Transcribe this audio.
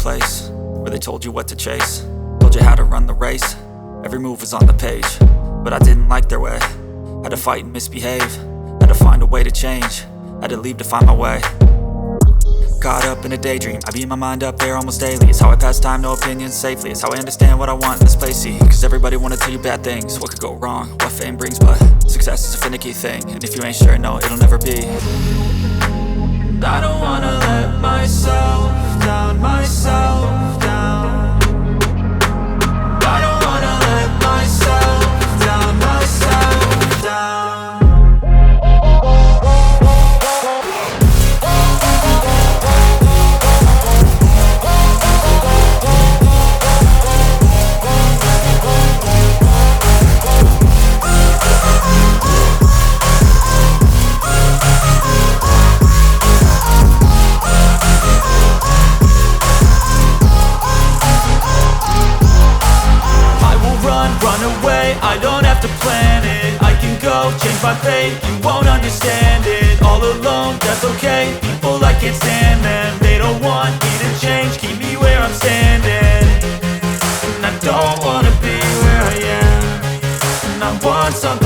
place where they told you what to chase, told you how to run the race. Every move was on the page, but I didn't like their way. Had to fight and misbehave, had to find a way to change, had to leave to find my way. Caught up in a daydream, I beat my mind up there almost daily. It's how I pass time, no opinions safely. It's how I understand what I want in this place, see. Cause everybody wanna tell you bad things, what could go wrong, what fame brings. But success is a finicky thing, and if you ain't sure, no, it'll never be. I don't wanna let myself down, myself down. I don't wanna let myself down, myself down. Run away, I don't have to plan it. I can go, change my fate, you won't understand it. All alone, that's okay, people I can't stand them. They don't want me to change, keep me where I'm standing. And I don't wanna be where I am, and I want something